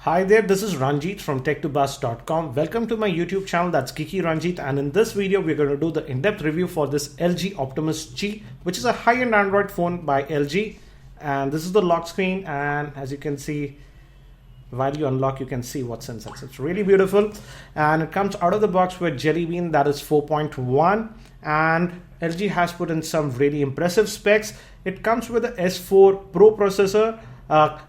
Hi there, this is Ranjit from tech2buzz.com. Welcome to my YouTube channel, that's Geekyranjit, and in this video we're going to do the in-depth review for this LG Optimus G, which is a high-end Android phone by LG. And this is the lock screen, and as you can see, while you unlock you can see what's inside. It's really beautiful, and it comes out of the box with Jelly Bean, that is 4.1, and LG has put in some really impressive specs. It comes with a S4 Pro processor.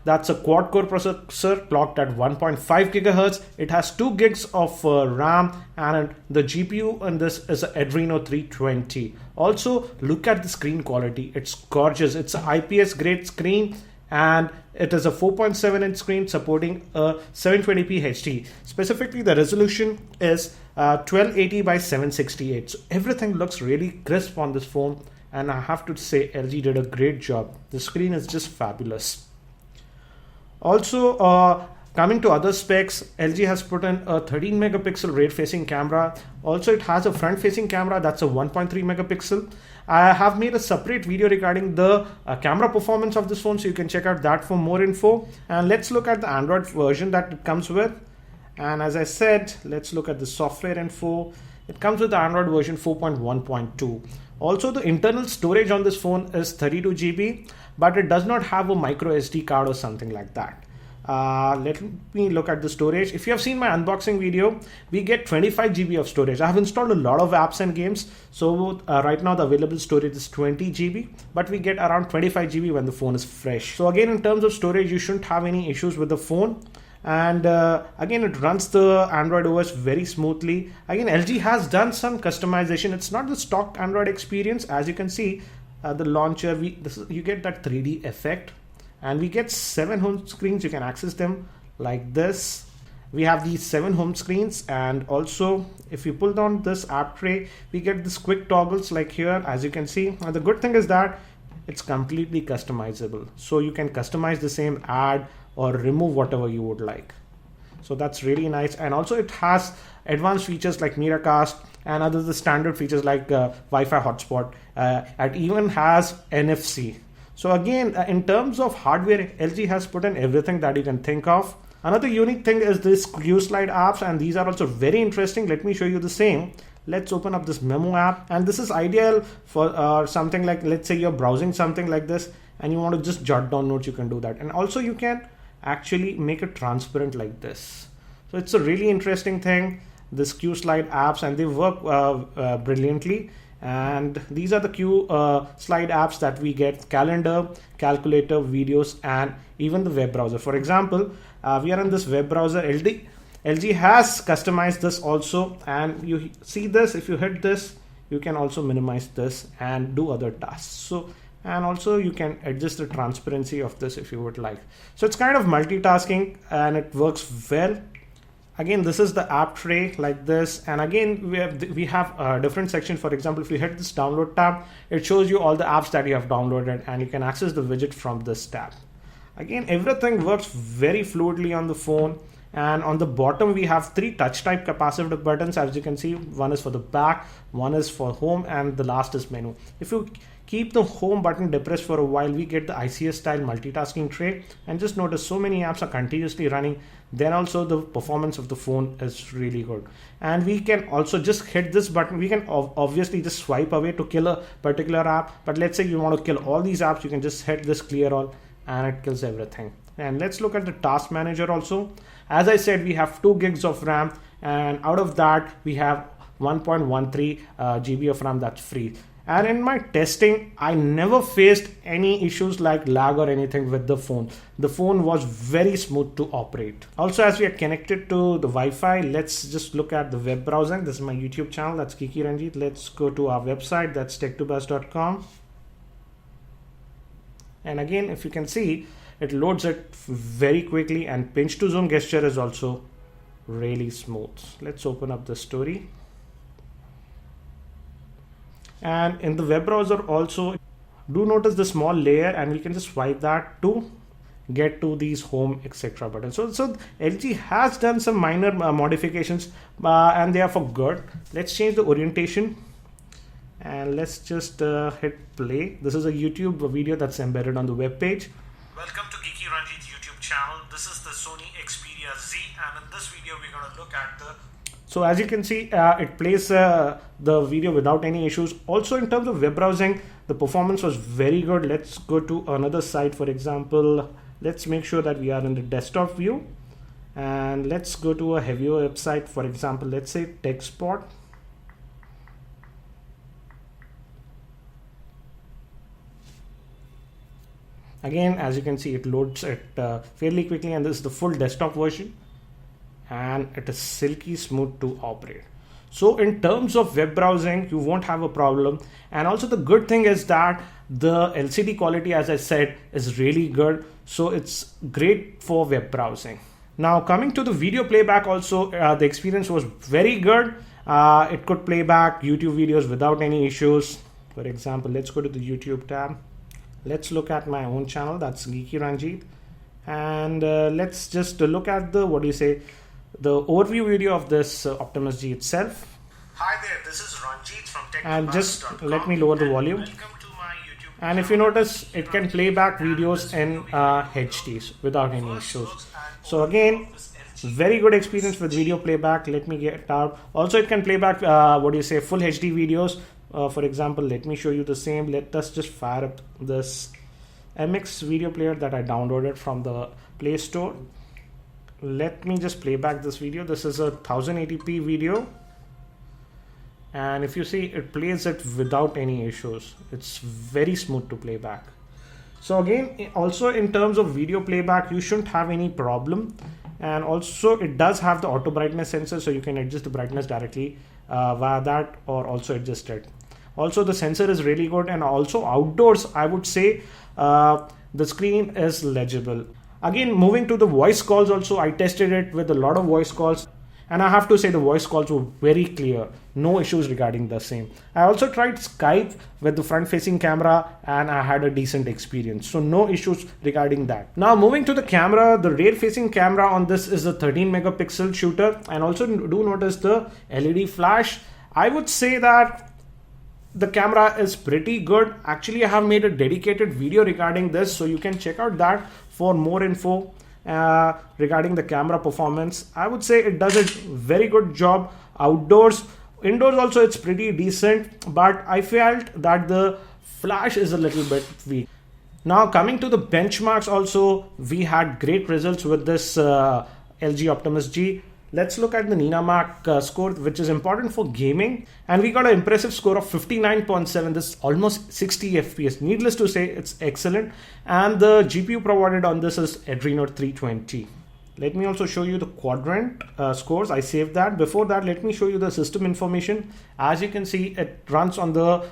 That's a quad-core processor clocked at 1.5 gigahertz. It has 2 gigs of RAM, and the GPU in this is an Adreno 320. Also, look at the screen quality. It's gorgeous. It's an IPS grade screen, and it is a 4.7-inch screen supporting a 720p HD. Specifically, the resolution is 1280 by 768. So everything looks really crisp on this phone, and I have to say LG did a great job. The screen is just fabulous. Also, coming to other specs, LG has put in a 13 megapixel rear facing camera. Also, it has a front facing camera that's a 1.3 megapixel. I have made a separate video regarding the camera performance of this phone, so you can check out that for more info. And let's look at the Android version that it comes with. And as I said, let's look at the software info. It comes with the Android version 4.1.2. Also, the internal storage on this phone is 32 GB, but it does not have a micro SD card or something like that. Let me look at the storage. If you have seen my unboxing video, we get 25 GB of storage. I have installed a lot of apps and games, so right now the available storage is 20 GB, but we get around 25 GB when the phone is fresh. So again, in terms of storage, you shouldn't have any issues with the phone. And again, it runs the Android OS very smoothly. Again, LG has done some customization. It's not the stock Android experience. As you can see, the launcher, you get that 3D effect, and we get 7 home screens. You can access them like this. We have these 7 home screens, and also if you pull down this app tray, we get this quick toggles like here, as you can see. And the good thing is that it's completely customizable, so you can customize the same, add or remove whatever you would like. So that's really nice. And also it has advanced features like Miracast and other the standard features like Wi-Fi hotspot. It even has NFC. So again, in terms of hardware, LG has put in everything that you can think of. Another unique thing is this Q-Slide apps, and these are also very interesting. Let me show you the same. Let's open up this memo app, and this is ideal for something like, let's say you're browsing something like this and you want to just jot down notes. You can do that, and also you can actually make it transparent like this. So it's a really interesting thing, this Q-Slide apps, and they work brilliantly. And these are the Q-Slide apps that we get: calendar, calculator, videos, and even the web browser. For example, we are in this web browser. LG has customized this also, and you see this, if you hit this, you can also minimize this and do other tasks. So, and also you can adjust the transparency of this if you would like. So it's kind of multitasking, and it works well. Again, this is the app tray like this, and again we have a different section. For example, if you hit this download tab, it shows you all the apps that you have downloaded, and you can access the widget from this tab. Again, everything works very fluidly on the phone. And on the bottom, we have 3 touch type capacitive buttons. As you can see, one is for the back, one is for home, and the last is menu. If you keep the home button depressed for a while, we get the ICS style multitasking tray. And just notice so many apps are continuously running. Then also the performance of the phone is really good. And we can also just hit this button. We can obviously just swipe away to kill a particular app. But let's say you want to kill all these apps, you can just hit this clear all, and it kills everything. And let's look at the task manager also. As I said, we have 2 gigs of RAM, and out of that we have 1.13 GB of RAM that's free. And in my testing, I never faced any issues like lag or anything with the phone. The phone was very smooth to operate. Also, as we are connected to the Wi-Fi, let's just look at the web browsing. This is my YouTube channel, that's Geekyranjit. Let's go to our website, that's tech2buzz.com. And again, if you can see, it loads it very quickly, and pinch to zoom gesture is also really smooth. Let's open up the story. And in the web browser also, do notice the small layer, and we can just swipe that to get to these home etc buttons. So LG has done some minor modifications, and they are for good. Let's change the orientation, and let's just hit play. This is a YouTube video that's embedded on the web page. Welcome to Geekyranjit YouTube channel. This is the Sony Xperia Z, and in this video we're going to look at the. So as you can see, it plays the video without any issues. Also in terms of web browsing, the performance was very good. Let's go to another site. For example, let's make sure that we are in the desktop view, and let's go to a heavier website. For example, let's say TechSpot. Again, as you can see, it loads it fairly quickly, and this is the full desktop version, and it is silky smooth to operate. So in terms of web browsing, you won't have a problem. And also the good thing is that the LCD quality, as I said, is really good. So it's great for web browsing. Now coming to the video playback, also the experience was very good. It could play back YouTube videos without any issues. For example, let's go to the YouTube tab. Let's look at my own channel, that's Geekyranjit. And let's just look at the, the overview video of this Optimus G itself. Hi there, this is Ranjit from Tech. And just let me lower the volume. Welcome to my YouTube. And if you notice, it can play back videos in HDs without any issues. So again, very good experience with video playback. Let me get out. Also, it can play back full HD videos. For example, let me show you the same. Let us just fire up this MX video player that I downloaded from the Play Store. Let me just play back this video. This is a 1080p video, and if you see, it plays it without any issues. It's very smooth to play back. So again, also in terms of video playback, you shouldn't have any problem. And also it does have the auto brightness sensor, so you can adjust the brightness directly via that, or also adjust it. Also the sensor is really good, and also outdoors I would say the screen is legible. Again, moving to the voice calls, also I tested it with a lot of voice calls, and I have to say the voice calls were very clear, no issues regarding the same. I also tried Skype with the front facing camera, and I had a decent experience, so no issues regarding that. Now moving to the camera, the rear facing camera on this is a 13 megapixel shooter, and also do notice the LED flash. I would say that the camera is pretty good. Actually, I have made a dedicated video regarding this, so you can check out that for more info regarding the camera performance. I would say it does a very good job outdoors. Indoors also it's pretty decent, but I felt that the flash is a little bit weak. Now coming to the benchmarks, also we had great results with this LG Optimus G. Let's look at the Ninamark score, which is important for gaming. And we got an impressive score of 59.7. This is almost 60 FPS. Needless to say, it's excellent. And the GPU provided on this is Adreno 320. Let me also show you the quadrant scores. I saved that. Before that, let me show you the system information. As you can see, it runs on the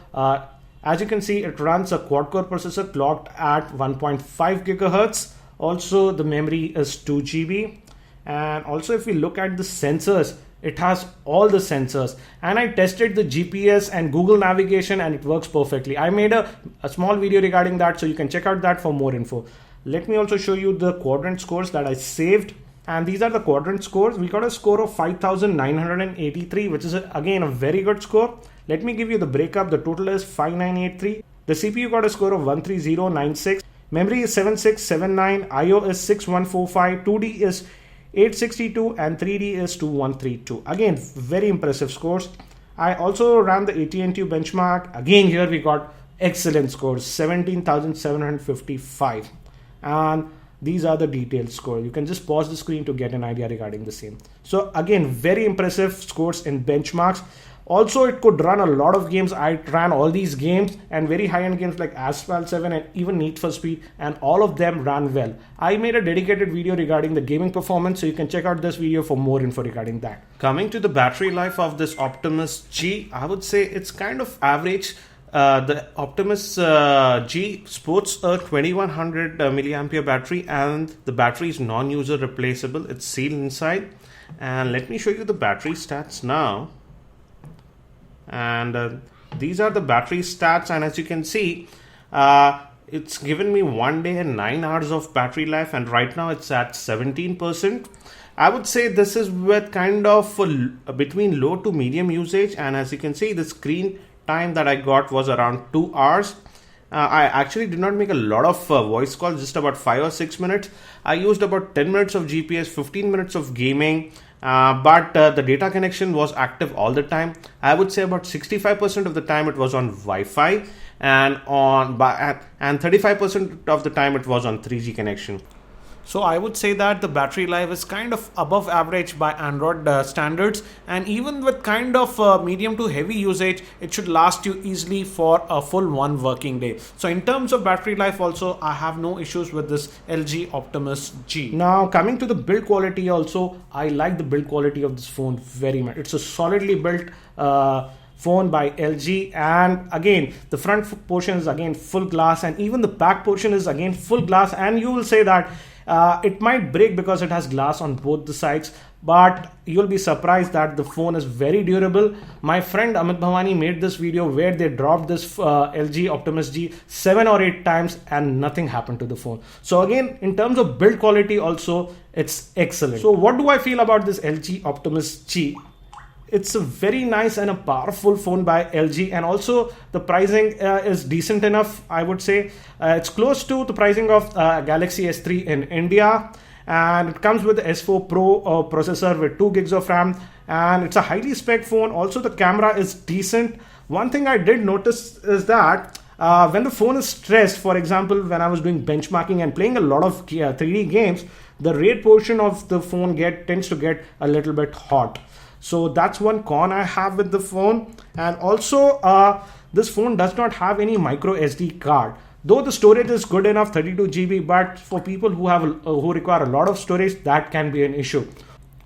it runs a quad-core processor clocked at 1.5 gigahertz. Also, the memory is 2 GB. And also if we look at the sensors, it has all the sensors, and I tested the GPS and Google navigation, and it works perfectly. I made a small video regarding that, so you can check out that for more info. Let me also show you the quadrant scores that I saved, and these are the quadrant scores. We got a score of 5983, which is again a very good score. Let me give you the breakup. The total is 5983. The CPU got a score of 13096. Memory is 7679. IO is 6145. 2D is 862 and 3D is 2132. Again, very impressive scores. I also ran the AT&T benchmark. Again, here we got excellent scores, 17,755. And these are the detailed scores. You can just pause the screen to get an idea regarding the same. So again, very impressive scores in benchmarks. Also, it could run a lot of games. I ran all these games, and very high-end games like Asphalt 7 and even Need for Speed, and all of them ran well. I made a dedicated video regarding the gaming performance, so you can check out this video for more info regarding that. Coming to the battery life of this Optimus G, I would say it's kind of average. The Optimus G sports a 2100 milliampere battery, and the battery is non-user replaceable. It's sealed inside. And let me show you the battery stats now. And these are the battery stats, and as you can see, it's given me 1 day and 9 hours of battery life, and right now it's at 17%. I would say this is with kind of between low to medium usage, and as you can see, the screen time that I got was around 2 hours. I actually did not make a lot of voice calls, just about 5 or 6 minutes. I used about 10 minutes of GPS, 15 minutes of gaming, but the data connection was active all the time. I would say about 65% of the time it was on Wi-Fi, and 35% of the time it was on 3G connection. So I would say that the battery life is kind of above average by Android standards, and even with kind of medium to heavy usage, it should last you easily for a full 1 working day. So in terms of battery life also, I have no issues with this LG Optimus G. Now coming to the build quality also, I like the build quality of this phone very much. It's a solidly built phone by LG, and again the front portion is again full glass, and even the back portion is again full glass, and you will say that it might break because it has glass on both the sides, but you'll be surprised that the phone is very durable. My friend Amit Bhavani made this video where they dropped this LG Optimus G 7 or 8 times and nothing happened to the phone. So again, in terms of build quality also, it's excellent. So what do I feel about this LG Optimus G? It's a very nice and a powerful phone by LG, and also the pricing is decent enough, I would say. It's close to the pricing of Galaxy S3 in India, and it comes with the S4 Pro processor with 2 gigs of RAM, and it's a highly spec phone. Also the camera is decent. One thing I did notice is that when the phone is stressed, for example when I was doing benchmarking and playing a lot of 3D games, the RAID portion of the phone tends to get a little bit hot. So that's one con I have with the phone. And also this phone does not have any micro SD card, though the storage is good enough, 32 GB, but for people who require a lot of storage, that can be an issue.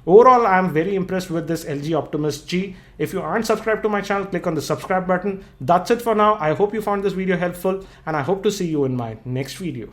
Overall, I am very impressed with this LG Optimus G. If you aren't subscribed to my channel, click on the subscribe button. That's it for now. I hope you found this video helpful, and I hope to see you in my next video.